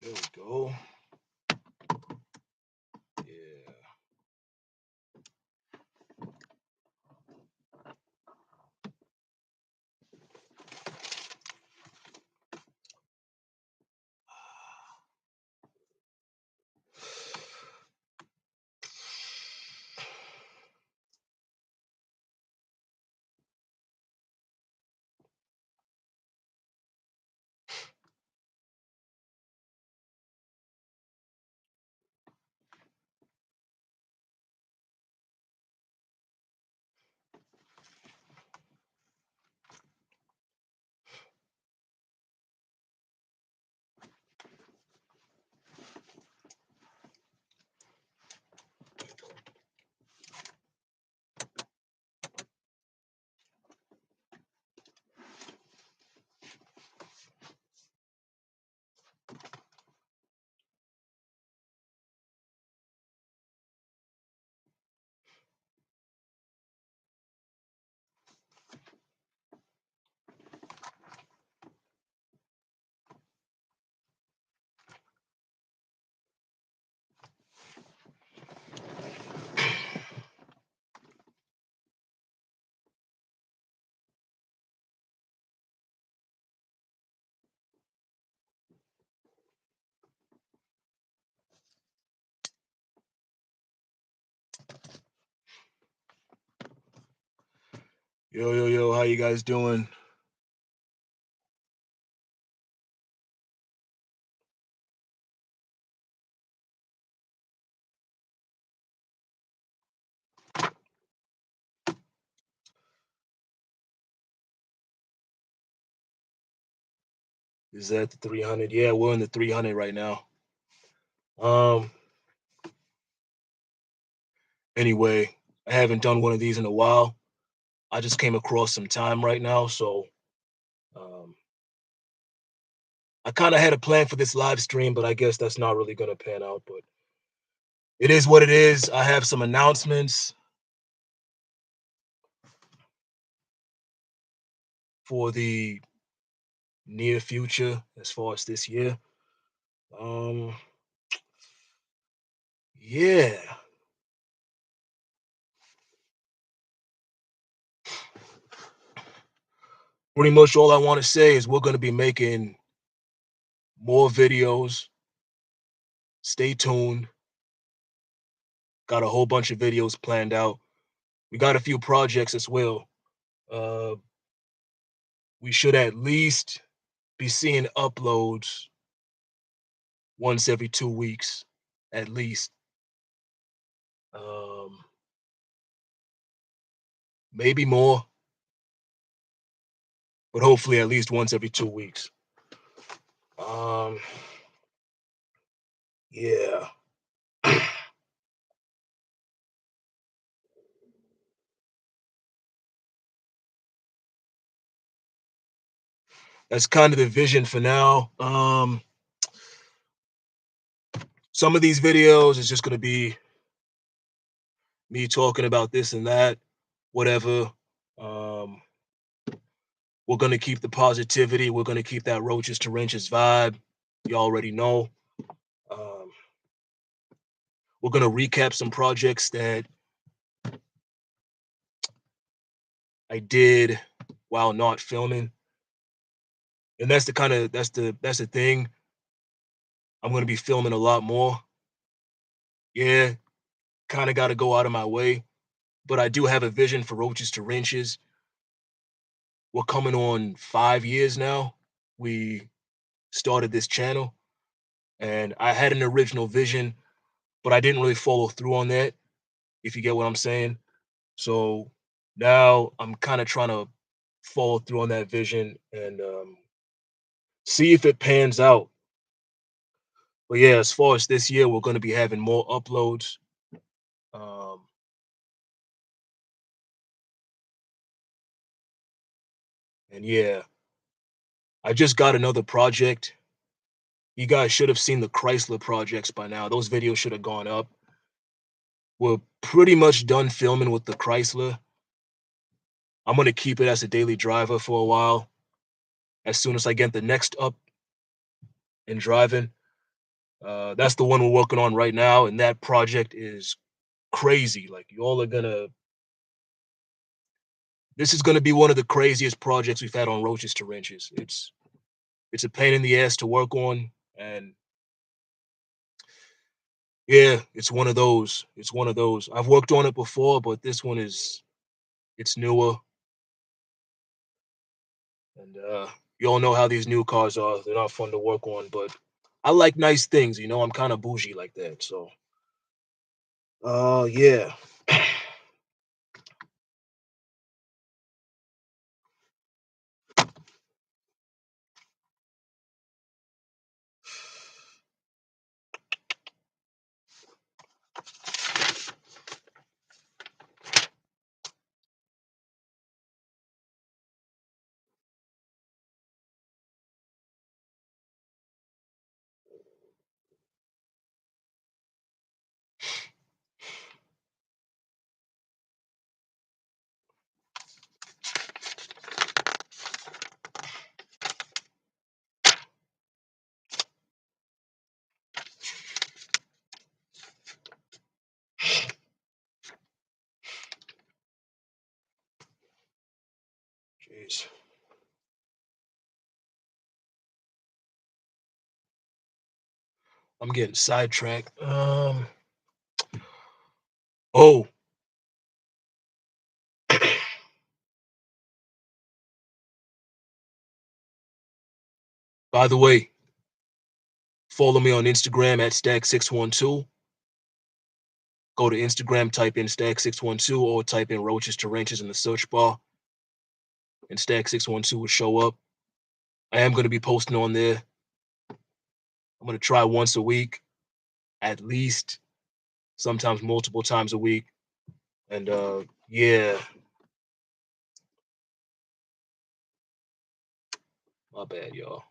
There we go. Yeah. Yo, how you guys doing? Is that the 300? Yeah, we're in the 300 right now. Um, anyway, I haven't done one of these in a while. I just came across some time right now, so um, I kind of had a plan for this live stream, but I guess that's not really gonna pan out. But it is what it is. I have some announcements for the near future as far as this year. Um, yeah, pretty much all I want to say is we're gonna be making more videos. Stay tuned. Got a whole bunch of videos planned out. We got a few projects as well. Uh, we should at least be seeing uploads once every 2 weeks, at least. Um, maybe more, but hopefully at least once every 2 weeks. Um, yeah. That's kind of the vision for now. Some of these videos is just gonna be me talking about this and that, whatever. Um, we're gonna keep the positivity. We're gonna keep that roaches to wrenches vibe. You already know. Um, we're gonna recap some projects that I did while not filming, and that's the thing. I'm gonna be filming a lot more. Yeah, kind of got to go out of my way, but I do have a vision for roaches to wrenches. We're coming on 5 years now. We started this channel, and I had an original vision, but I didn't really follow through on that. If you get what I'm saying. So now I'm kind of trying to follow through on that vision and see if it pans out. But yeah, as far as this year, we're going to be having more uploads. Um, and yeah, I just got another project. You guys should have seen the Chrysler projects by now. Those videos should have gone up. We're pretty much done filming with the Chrysler. I'm going to keep it as a daily driver for a while. As soon as I get the next up and driving, That's the one we're working on right now, and that project is crazy. Like y'all are gonna this is gonna be one of the craziest projects we've had on Roaches to Wrenches. It's a pain in the ass to work on, and yeah, it's one of those. It's one of those. I've worked on it before, but this one is it's newer, and you all know how these new cars are. They're not fun to work on, but I like nice things. I'm kind of bougie like that. So, yeah. Jeez, I'm getting sidetracked. Oh, by the way, follow me on Instagram at Stack612. Go to Instagram, type in Stack612, or type in Roaches to Ranches in the search bar, and Stack612 will show up. I am going to be posting on there. I'm going to try once a week, at least, sometimes multiple times a week. And yeah, my bad, y'all.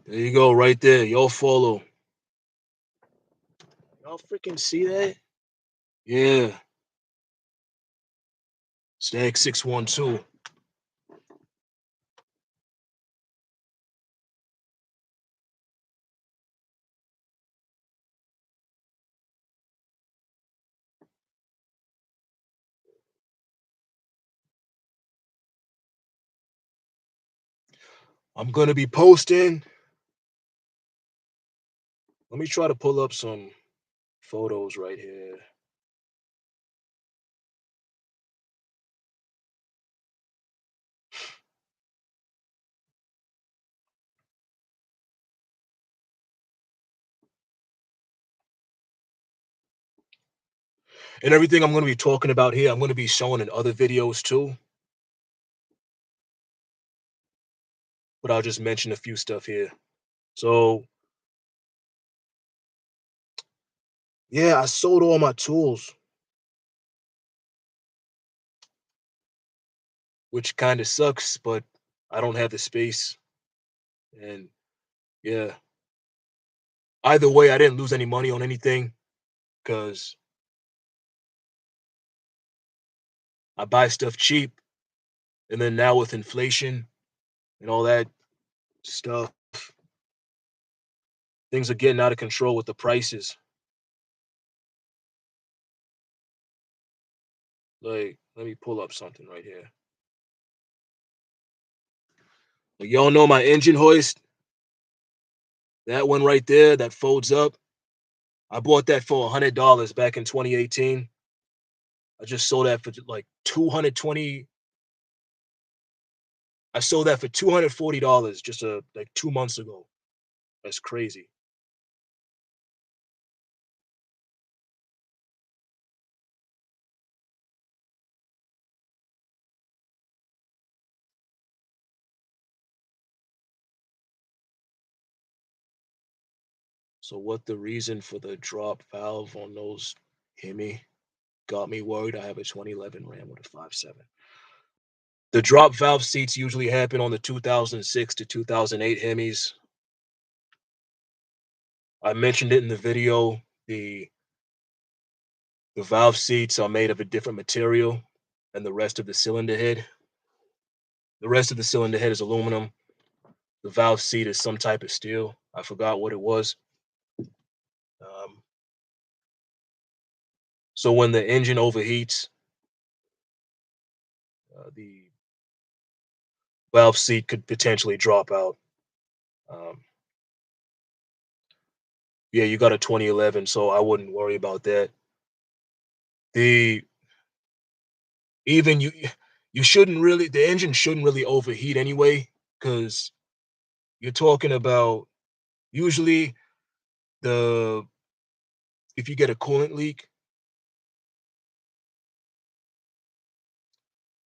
There you go, right there. Y'all follow. Y'all freaking see that? Yeah, Stag612. I'm gonna be posting. Let me try to pull up some photos right here. And everything I'm gonna be talking about here, I'm gonna be showing in other videos too. But I'll just mention a few stuff here. So yeah, I sold all my tools, which kind of sucks, but I don't have the space. And yeah, either way, I didn't lose any money on anything because I buy stuff cheap. And then now with inflation and all that stuff, things are getting out of control with the prices. Like, let me pull up something right here. Like, y'all know my engine hoist, that one right there that folds up. I bought that for $100 back in 2018. I just sold that for like 220. I sold that for $240 just like 2 months ago. That's crazy. So what the reason for the drop valve on those Hemi got me worried. I have a 2011 Ram with a 5.7. The drop valve seats usually happen on the 2006 to 2008 Hemis. I mentioned it in the video. The the valve seats are made of a different material than the rest of the cylinder head. The rest of the cylinder head is aluminum. The valve seat is some type of steel. I forgot what it was. Um, so when the engine overheats, the valve seat could potentially drop out. Um, yeah, you got a 2011, so I wouldn't worry about that. The even you shouldn't really the engine shouldn't really overheat anyway, because you're talking about usually the if you get a coolant leak,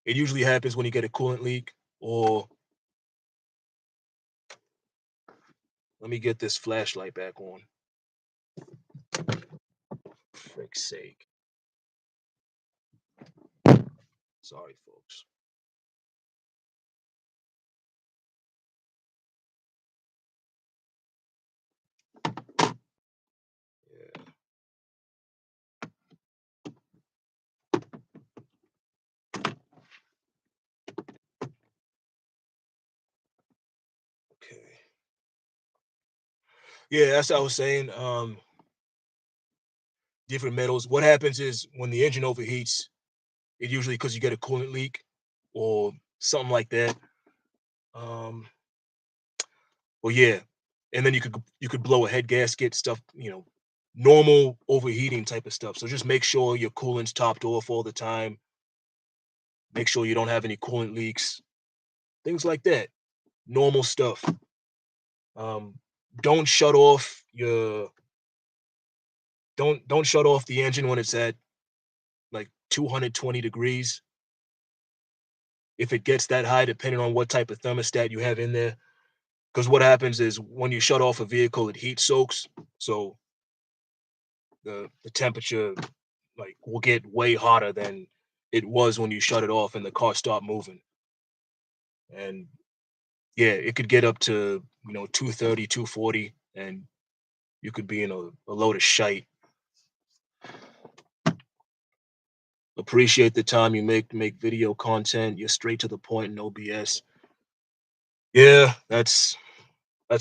it usually happens when you get a coolant leak, or let me get this flashlight back on. Frick's sake. Sorry, folks. Yeah, okay. Yeah, that's what I was saying. Different metals. What happens is when the engine overheats, it usually because you get a coolant leak or something like that. Um, well, yeah, and then you could blow a head gasket stuff. Normal overheating type of stuff. So just make sure your coolant's topped off all the time. Make sure you don't have any coolant leaks. Things like that. Normal stuff. Um, don't shut off your don't shut off the engine when it's at like 220 degrees. If it gets that high, depending on what type of thermostat you have in there. Because what happens is when you shut off a vehicle, it heat soaks. So the temperature like will get way hotter than it was when you shut it off and the car stopped moving. And yeah, it could get up to 230, 240, and you could be in a load of shite. Appreciate the time you make to make video content. You're straight to the point, no BS. Yeah, that's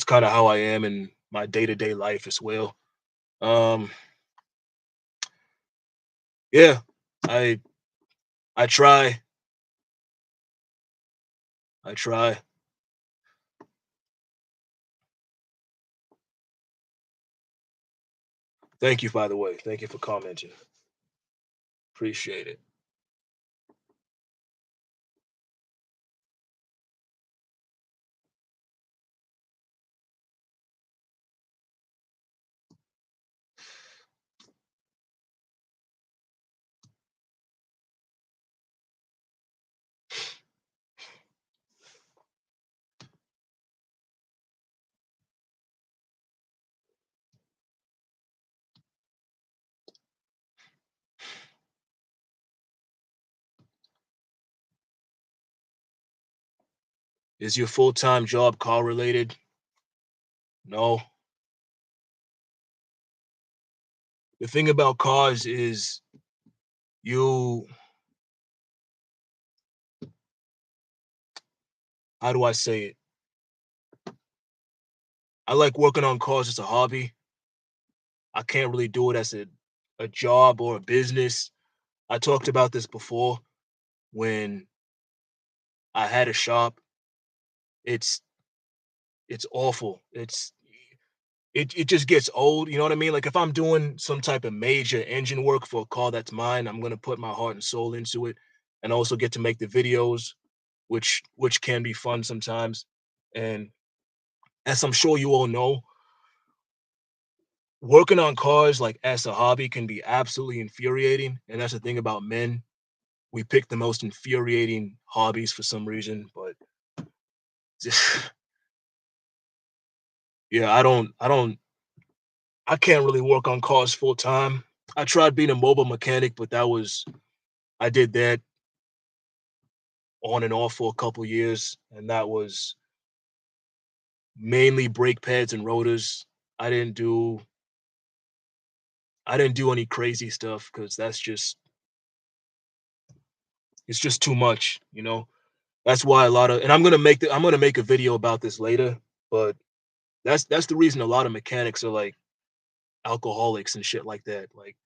kind of how I am in my day-to-day life as well. Um, yeah, I I try. I try. Thank you, by the way. Thank you for commenting. Appreciate it. Is your full-time job car related? No. The thing about cars is you how do I say it? I like working on cars as a hobby. I can't really do it as a job or a business. I talked about this before when I had a shop. It's it's awful. It just gets old, you know what I mean? Like if I'm doing some type of major engine work for a car that's mine, I'm gonna put my heart and soul into it and also get to make the videos, which can be fun sometimes. And as I'm sure you all know, working on cars like as a hobby can be absolutely infuriating. And that's the thing about men. We pick the most infuriating hobbies for some reason, but just yeah, I can't really work on cars full time. I tried being a mobile mechanic, but I did that on and off for a couple years, and that was mainly brake pads and rotors. I didn't do I didn't do any crazy stuff because that's just it's just too much, you know. That's why a lot of and I'm gonna make a video about this later, but that's the reason a lot of mechanics are like alcoholics and shit like that. Like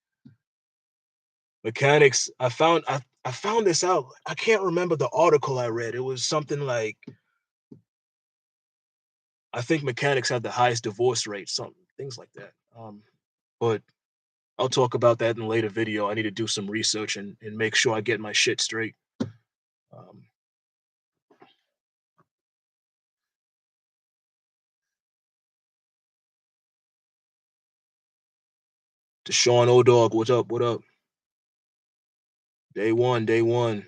mechanics, I found this out. I can't remember the article I read. It was something like I think mechanics have the highest divorce rate, some things like that. But I'll talk about that in a later video. I need to do some research and make sure I get my shit straight. Um, Deshaun O'Dog, what's up? What up? Day one, day one.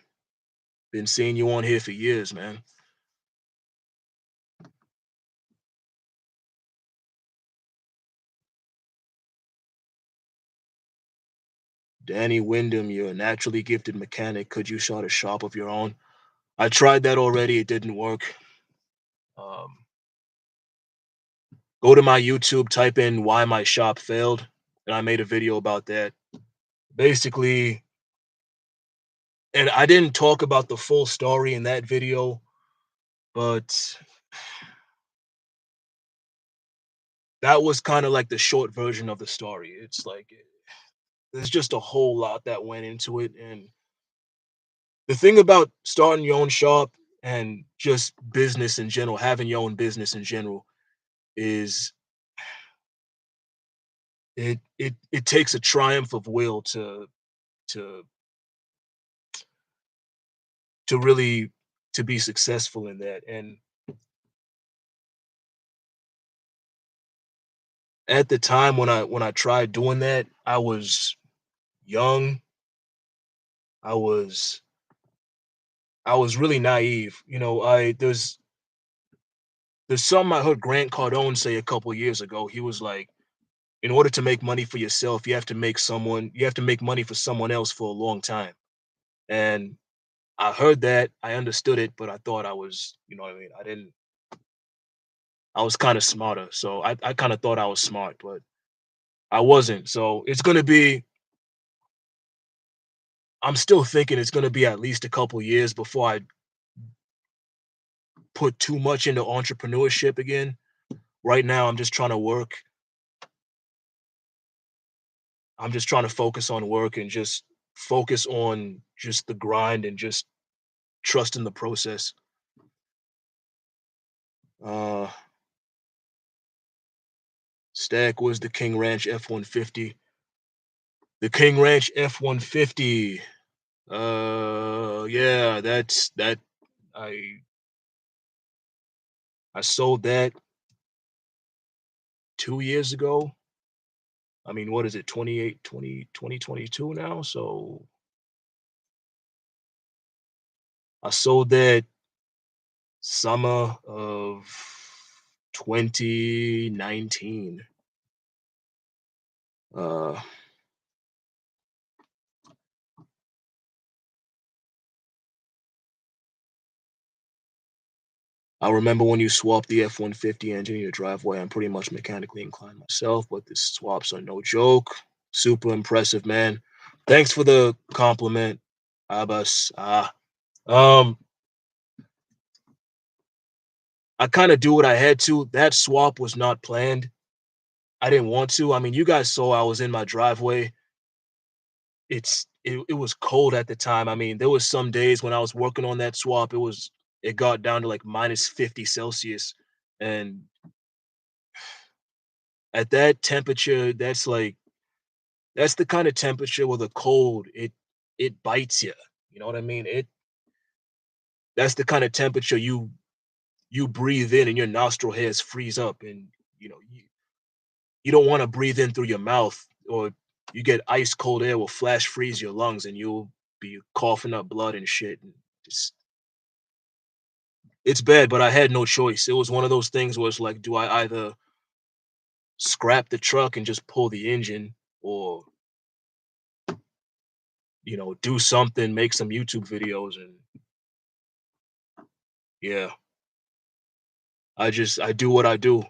Been seeing you on here for years, man. Danny Wyndham, you're a naturally gifted mechanic. Could you start a shop of your own? I tried that already. It didn't work. Um, Go to my YouTube, type in why my shop failed, and I made a video about that. Basically, and I didn't talk about the full story in that video, but that was kind of like the short version of the story. It's like there's just a whole lot that went into it. And the thing about starting your own shop and just business in general, having your own business in general, is it takes a triumph of will to really to be successful in that. And at the time when I tried doing that, I was young. I was I was really naive. You know, I there's something I heard Grant Cardone say a couple years ago. He was like, in order to make money for yourself, you have to make money for someone else for a long time. And I heard that, I understood it, but I thought I was, you know what I mean? I was kind of smarter. So I kind of thought I was smart, but I wasn't. So it's gonna be I'm still thinking it's gonna be at least a couple years before I put too much into entrepreneurship again. Right now, I'm just trying to focus on work and just focus on just the grind and just trust in the process. Uh, Stack was the King Ranch F-150. The King Ranch F-150. Yeah, I I sold that 2 years ago. I mean, what is it? 2022 now. So I sold that summer of 2019. Uh, I remember when you swapped the F-150 engine in your driveway. I'm pretty much mechanically inclined myself, but the swaps are no joke. Super impressive, man. Thanks for the compliment, Abbas. Um, I kind of do what I had to. That swap was not planned. I didn't want to. I mean, you guys saw I was in my driveway. It was cold at the time. I mean, there was some days when I was working on that swap, it got down to like minus 50 Celsius. And at that temperature, that's the kind of temperature where the cold it bites you. You know what I mean? That's the kind of temperature you breathe in and your nostril hairs freeze up, and you know you don't want to breathe in through your mouth, or you get ice cold air will flash freeze your lungs and you'll be coughing up blood and shit. And it's bad, but I had no choice. It was one of those things where it's like, do I either scrap the truck and just pull the engine, or do something, make some YouTube videos, and Yeah. I do what I do.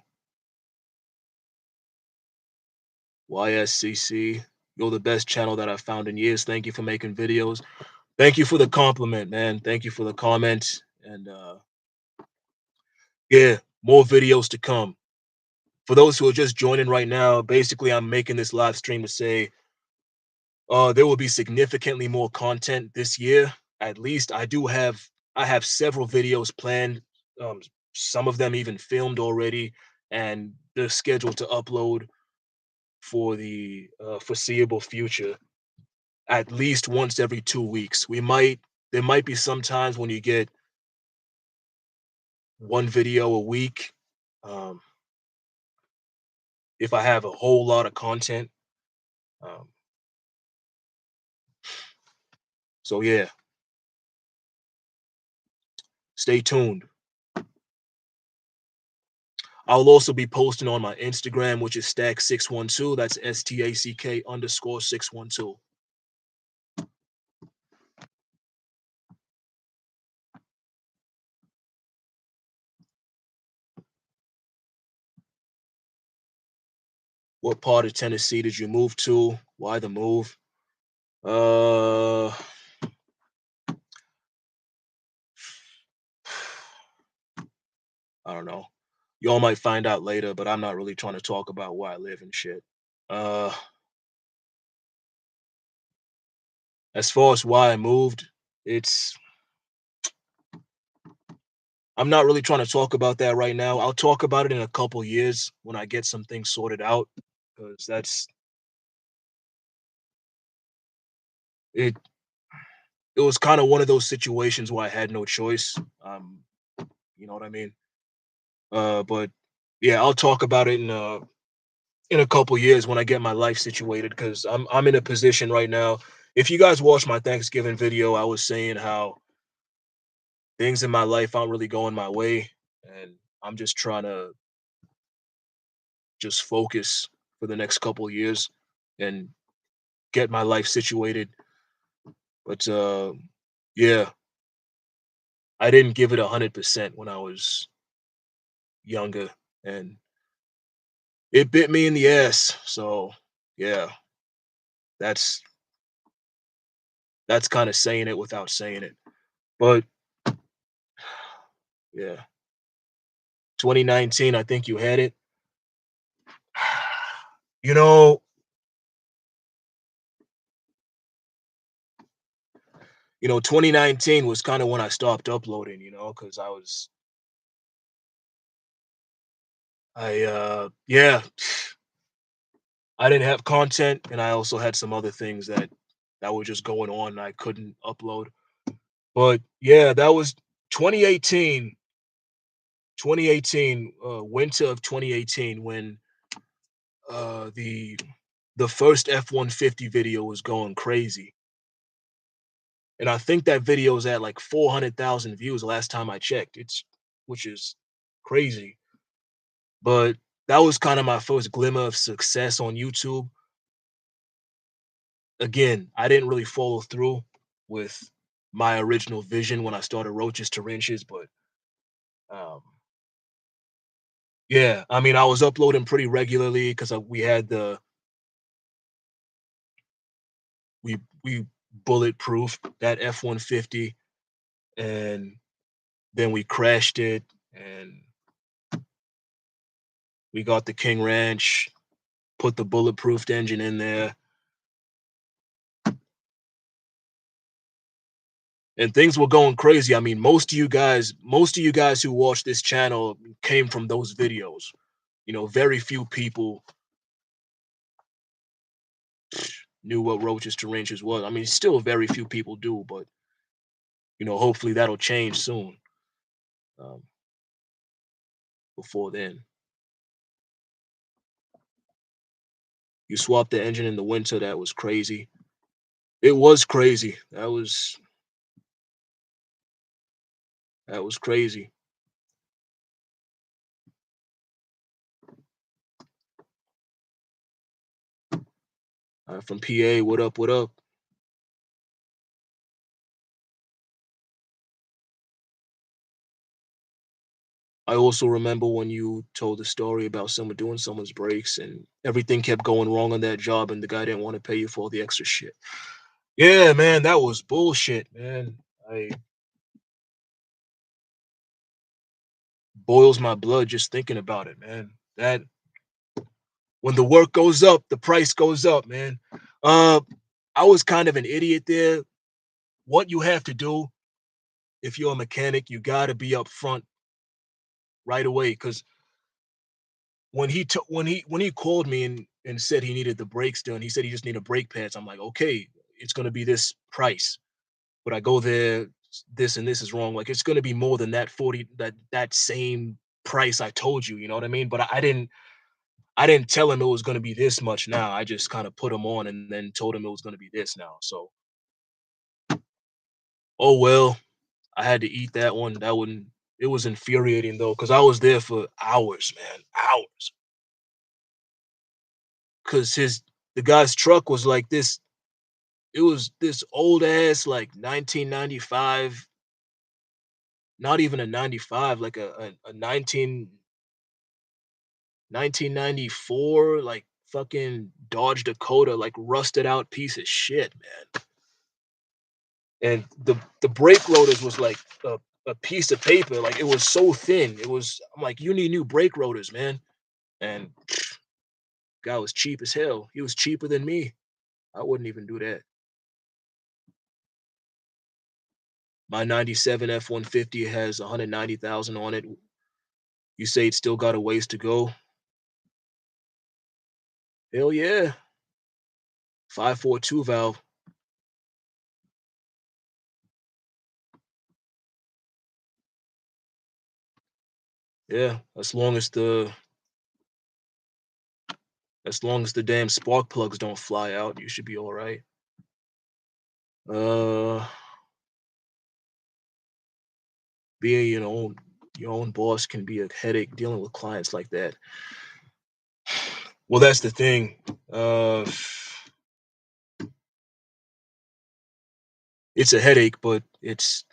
YSCC. You're the best channel that I've found in years. Thank you for making videos. Thank you for the compliment, man. Thank you for the comment. And yeah, more videos to come. For those who are just joining right now, basically I'm making this live stream to say there will be significantly more content this year. At least I have several videos planned, um, some of them even filmed already, and they're scheduled to upload for the foreseeable future, at least once every 2 weeks. There might be some times when you get one video a week. Um, if I have a whole lot of content. Um, so yeah, stay tuned. I'll also be posting on my Instagram, which is stack612. That's STACK_612. What part of Tennessee did you move to? Why the move? Uh, I don't know. Y'all might find out later, but I'm not really trying to talk about where I live and shit. Uh, as far as why I moved, it's I'm not really trying to talk about that right now. I'll talk about it in a couple years when I get some things sorted out, because it. It was kind of one of those situations where I had no choice. You know what I mean? But yeah, I'll talk about it in a couple years when I get my life situated, because I'm in a position right now. If you guys watched my Thanksgiving video, I was saying how things in my life aren't really going my way, and I'm just trying to just focus for the next couple years and get my life situated. But yeah, I didn't give it 100% when I was younger, and it bit me in the ass. So yeah, that's that's kind of saying it without saying it. But yeah, 2019, I think you had it. You know, 2019 was kind of when I stopped uploading, because yeah, I didn't have content, and I also had some other things that were just going on and I couldn't upload. But yeah, that was 2018, 2018, winter of 2018, when the first F-150 video was going crazy. And I think that video is at like 400,000 views last time I checked. Which is crazy. But that was kind of my first glimmer of success on YouTube. Again, I didn't really follow through with my original vision when I started Roaches to Wrenches, but um, yeah, I mean, I was uploading pretty regularly because we bulletproofed that F-150, and then we crashed it, and we got the King Ranch, put the bulletproofed engine in there, and things were going crazy. I mean, most of you guys who watch this channel came from those videos. Very few people knew what Roaches to Ranches was. I mean, still very few people do, but hopefully that'll change soon. Um, before then, you swapped the engine in the winter. That was crazy. It was crazy. That was crazy. From PA, what up? What up? I also remember when you told the story about someone doing someone's brakes and everything kept going wrong on that job and the guy didn't want to pay you for all the extra shit. Yeah, man, that was bullshit, man. I boils my blood just thinking about it, man. That when the work goes up, the price goes up, man. Uh, I was kind of an idiot there. What you have to do if you're a mechanic, you got to be upfront right away. Because when he called me and said he needed the brakes done, he said he just needed brake pads. I'm like, okay, it's gonna be this price, but I go there, this and this is wrong. Like it's gonna be more than that 40 that same price I told you. You know what I mean? But I didn't tell him it was gonna be this much. Now I just kind of put him on and then told him it was gonna be this now. So oh well, I had to eat that one. That one it was infuriating though, because I was there for hours, man, hours. Cause the guy's truck was like this. It was this old ass like 1995, not even a 95, like a 1994 like fucking Dodge Dakota, like rusted out piece of shit, man. And the brake rotors was like a piece of paper, like it was so thin. It was I'm like, you need new brake rotors, man. And guy was cheap as hell. He was cheaper than me. I wouldn't even do that. My 97 F-150 has 190,000 on it. You say it's still got a ways to go. Hell yeah. 542 valve. Yeah, as long as the damn spark plugs don't fly out, you should be all right. Uh, being your own boss can be a headache dealing with clients like that. Well, that's the thing. Uh, it's a headache, but it's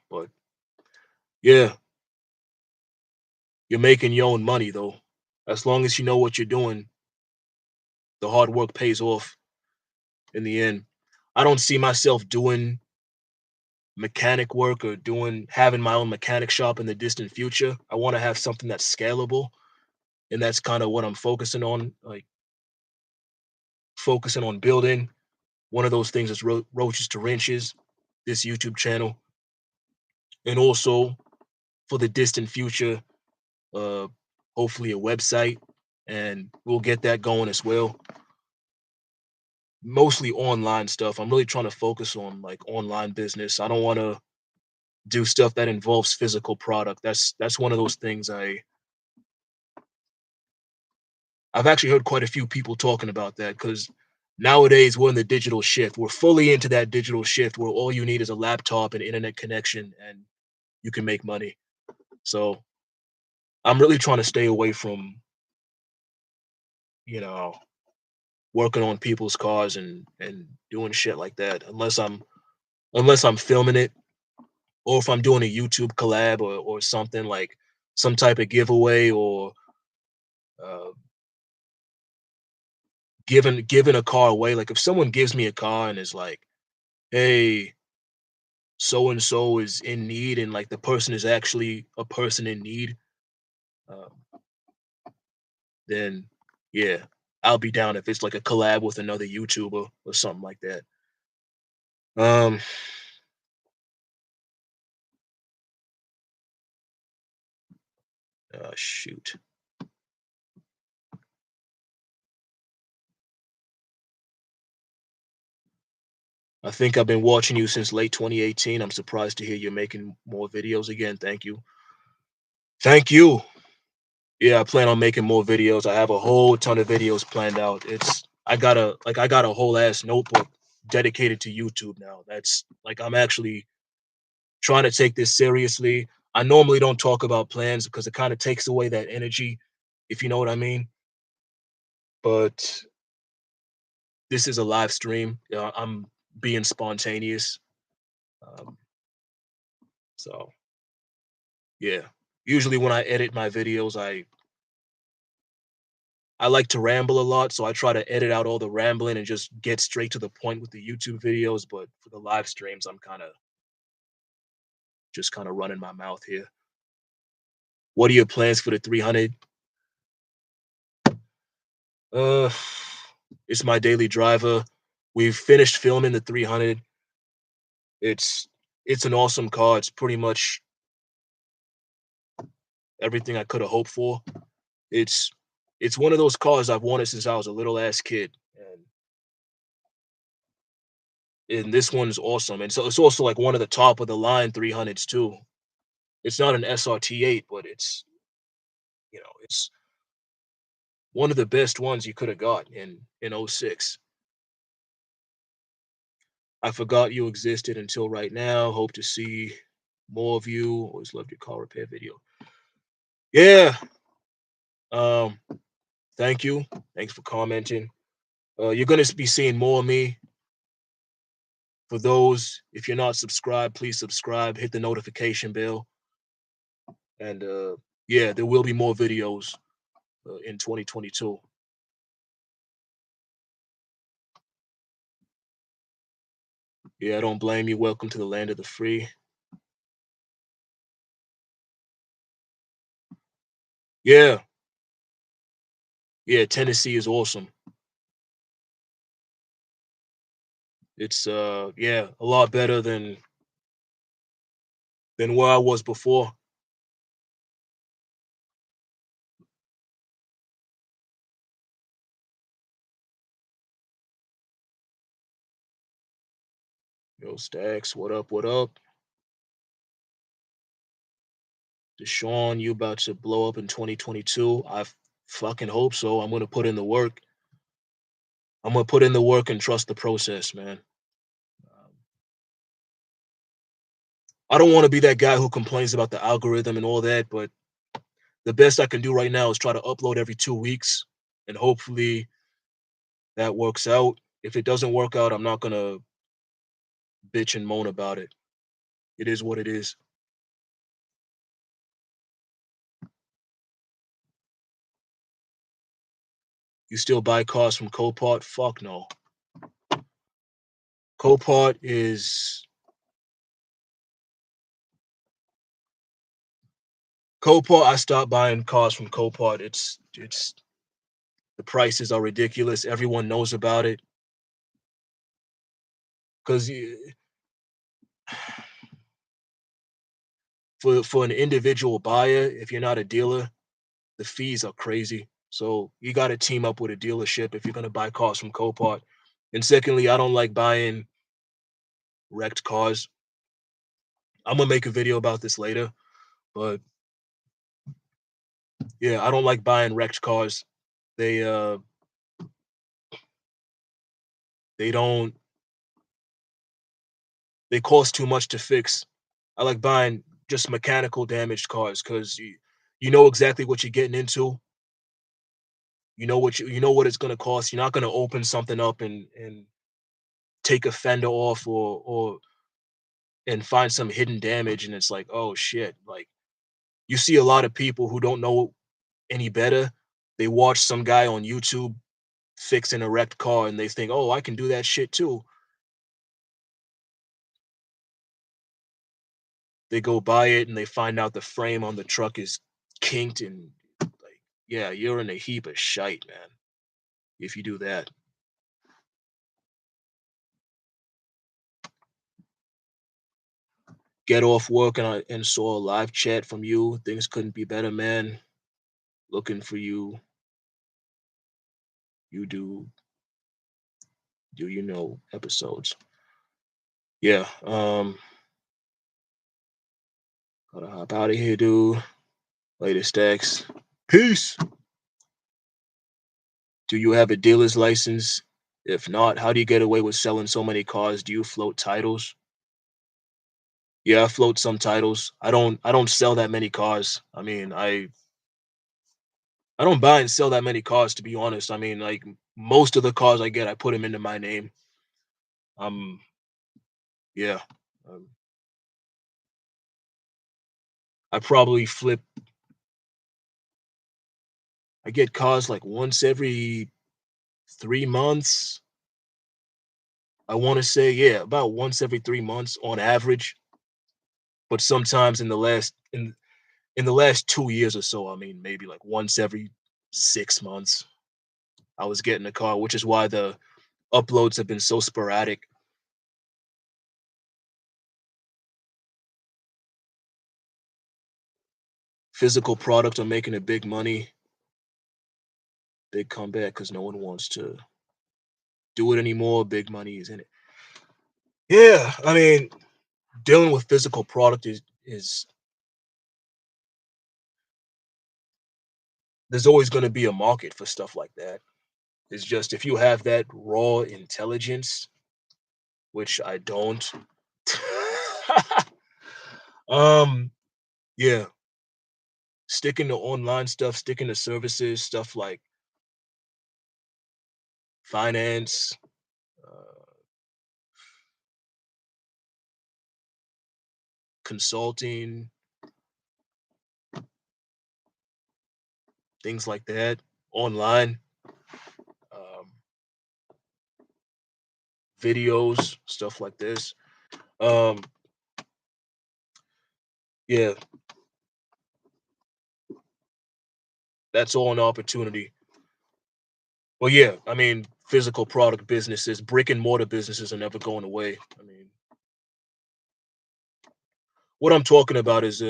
but yeah, you're making your own money though. As long as you know what you're doing, the hard work pays off in the end. I don't see myself doing mechanic work or doing having my own mechanic shop in the distant future. I want to have something that's scalable, and that's kind of what I'm focusing on, like focusing on building. One of those things is roaches to wrenches, this YouTube channel, and also for the distant future, uh, hopefully a website, and we'll get that going as well. Mostly online stuff. I'm really trying to focus on like online business. I don't want to do stuff that involves physical product. That's one of those things I've actually heard quite a few people talking about that because nowadays we're in the digital shift. We're fully into that digital shift where all you need is a laptop and internet connection and you can make money. So I'm really trying to stay away from, you know, working on people's cars and doing shit like that unless I'm filming it or if I'm doing a YouTube collab or something like some type of giveaway or uh, giving a car away. Like if someone gives me a car and is like, "Hey, so and so is in need," and like the person is actually a person in need, um, then yeah, I'll be down if it's like a collab with another YouTuber or something like that. Um, shoot. I think I've been watching you since late 2018. I'm surprised to hear you're making more videos again. Thank you. Thank you. Yeah, I plan on making more videos. I have a whole ton of videos planned out. I got a whole ass notebook dedicated to YouTube now. That's like I'm actually trying to take this seriously. I normally don't talk about plans because it kind of takes away that energy, if you know what I mean. But this is a live stream. I'm being spontaneous. Um, so yeah, usually when I edit my videos, I like to ramble a lot, so I try to edit out all the rambling and just get straight to the point with the YouTube videos. But for the live streams, I'm kind of running my mouth here. What are your plans for the 300? Uh, it's my daily driver. We've finished filming the 300. It's it's an awesome car. It's pretty much everything I could have hoped for. It's it's one of those cars I've wanted since I was a little ass kid, and this one's awesome. And so it's also like one of the top of the line 300s too. It's not an SRT8, but it's one of the best ones you could have got in '06. I forgot you existed until right now. Hope to see more of you. Always loved your car repair video. Yeah. Um, thank you. Thanks for commenting. You're gonna be seeing more of me. For those, if you're not subscribed, please subscribe, hit the notification bell, and yeah, there will be more videos in 2022. Yeah, I don't blame you. Welcome to the land of the free. Yeah, yeah, Tennessee is awesome. It's yeah, a lot better than where I was before. Yo, Stacks, what up? What up? Deshaun, you about to blow up in 2022? I fucking hope so. I'm gonna put in the work. I'm gonna put in the work and trust the process, man. Um, I don't want to be that guy who complains about the algorithm and all that, but the best I can do right now is try to upload every 2 weeks, and hopefully that works out. If it doesn't work out, I'm not gonna bitch and moan about it. It is what it is. You still buy cars from Copart? Fuck no. Copart is Copart. I stopped buying cars from Copart. It's the prices are ridiculous. Everyone knows about it because for an individual buyer, if you're not a dealer, the fees are crazy. So you got to team up with a dealership if you're gonna buy cars from Copart. And secondly, I don't like buying wrecked cars. I'm gonna make a video about this later, but yeah, I don't like buying wrecked cars. They uh they don't they cost too much to fix. I like buying just mechanical damaged cars because you know exactly what you're getting into. You know what it's gonna cost. You're not gonna open something up and take a fender off or and find some hidden damage and it's like, oh shit. Like you see a lot of people who don't know any better. They watch some guy on YouTube fixing a wrecked car and they think, oh, I can do that shit too. They go buy it and they find out the frame on the truck is kinked and like, yeah, you're in a heap of shite, man. If you do that. Get off work and saw a live chat from you. Things couldn't be better, man. Looking for you. You do you know episodes? Yeah. Gotta hop out of here, dude. Later, Stacks. Peace. Do you have a dealer's license? If not, how do you get away with selling so many cars? Do you float titles? Yeah, I float some titles. I don't sell that many cars. I mean, I don't buy and sell that many cars to be honest. I mean, like most of the cars I get, I put them into my name. Um, yeah. Um, I probably flip. I get cars like once every 3 months. I want to say, yeah, about once every 3 months on average. But sometimes in the last 2 years or so, I mean, maybe like once every 6 months, I was getting a car, which is why the uploads have been so sporadic. Physical products are making a big money, big comeback because no one wants to do it anymore. Big money is in it. Yeah, I mean, dealing with physical product is there's always going to be a market for stuff like that. It's just if you have that raw intelligence, which I don't. um, yeah, sticking to online stuff, sticking to services, stuff like finance, uh, consulting, things like that, online, um, videos, stuff like this. Um, yeah, that's all an opportunity. Well, yeah, I mean, physical product businesses, brick and mortar businesses are never going away. I mean, what I'm talking about is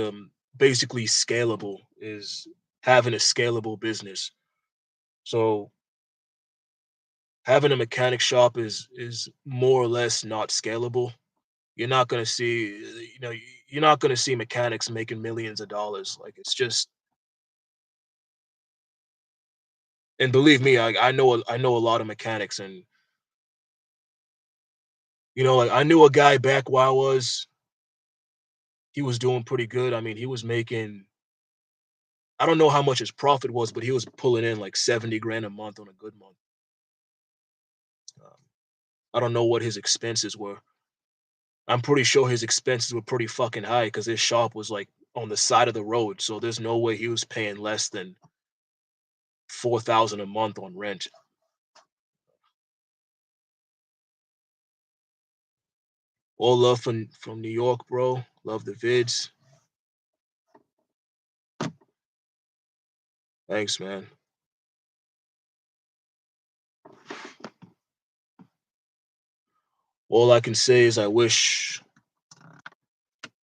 basically scalable, is having a scalable business. So having a mechanic shop is more or less not scalable. You're not gonna see, you're not gonna see mechanics making millions of dollars. Like it's just, and believe me, I know a lot of mechanics, and like I knew a guy back where I was. He was doing pretty good. I mean, he was making. I don't know how much his profit was, but he was pulling in like 70 grand a month on a good month. Um, I don't know what his expenses were. I'm pretty sure his expenses were pretty fucking high because his shop was like on the side of the road. So there's no way he was paying less than 4,000 a month on rent. All love from New York, bro. Love the vids. Thanks, man. All I can say is I wish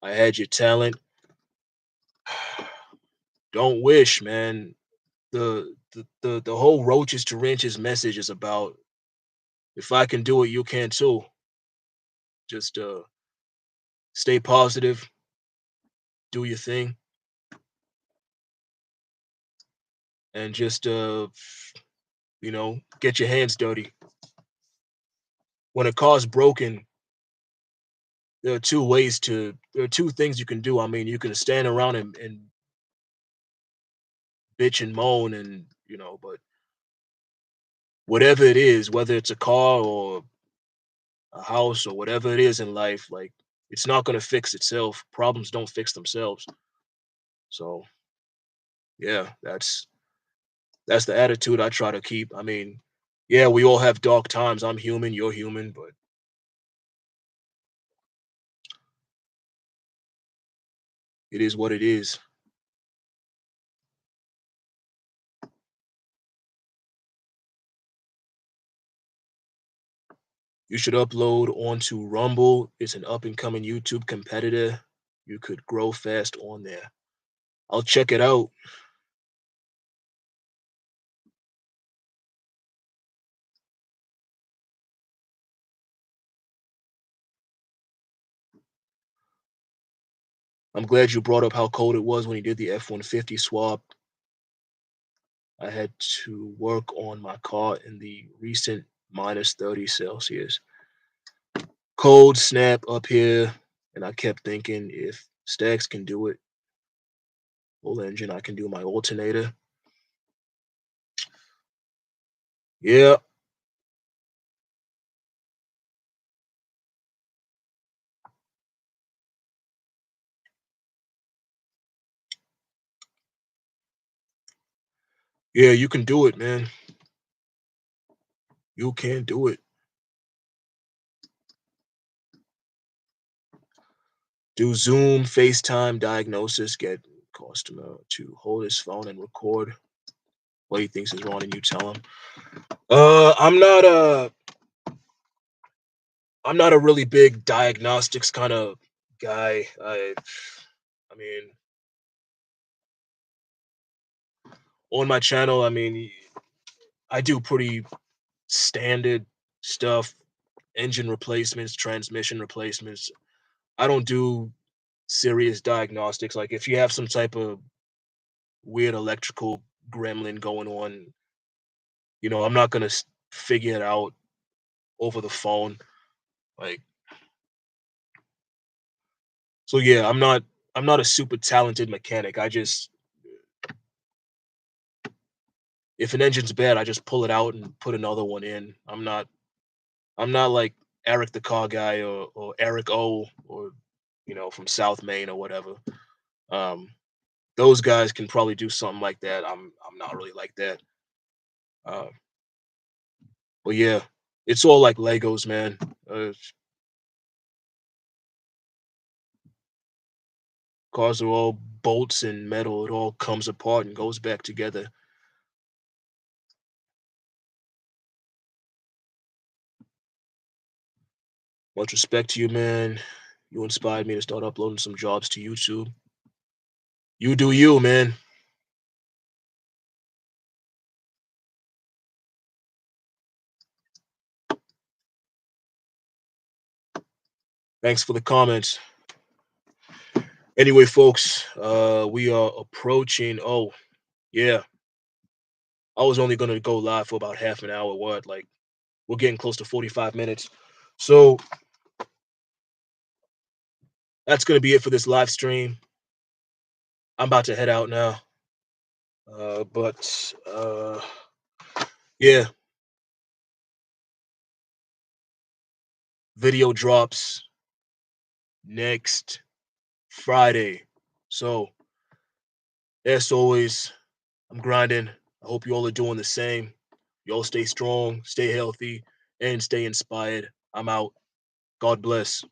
I had your talent. Don't wish, man. The whole roaches to wrenches message is about if I can do it, you can too. Just stay positive, do your thing, and just get your hands dirty. When a car's broken, there are two things you can do. I mean, you can stand around and bitch and moan and but whatever it is, whether it's a car or a house or whatever it is in life, like it's not gonna fix itself. Problems don't fix themselves. So yeah, that's the attitude I try to keep. I mean, yeah, we all have dark times. I'm human, you're human, but it is what it is. You should upload onto Rumble. It's an up and coming YouTube competitor. You could grow fast on there. I'll check it out. I'm glad you brought up how cold it was when you did the F-150 swap. I had to work on my car in the recent minus 30 Celsius. Cold snap up here, and I kept thinking if Stax can do it, full engine, I can do my alternator. Yeah, Yeah, you can do it, man. You can do it. Do Zoom, FaceTime diagnosis, get customer to hold his phone and record what he thinks is wrong, and you tell him. I'm not a really big diagnostics kind of guy. I mean, on my channel, I mean, I do pretty standard stuff, engine replacements, transmission replacements. I don't do serious diagnostics. Like if you have some type of weird electrical gremlin going on, I'm not gonna figure it out over the phone. Like, so yeah, I'm not a super talented mechanic. I just if an engine's bad, I just pull it out and put another one in. I'm not like Eric the car guy or Eric O or from South Maine or whatever. Um, those guys can probably do something like that. I'm not really like that. Uh, but yeah, it's all like Legos, man. Cars are all bolts and metal. It all comes apart and goes back together. Much respect to you, man. You inspired me to start uploading some jobs to YouTube. You do you, man. Thanks for the comments. Anyway, folks, we are approaching. Oh, yeah. I was only gonna go live for about half an hour. What? Like, we're getting close to 45 minutes. So that's gonna be it for this live stream. I'm about to head out now. But yeah, video drops next Friday. So as always, I'm grinding. I hope you all are doing the same. You all stay strong, stay healthy, and stay inspired. I'm out. God bless.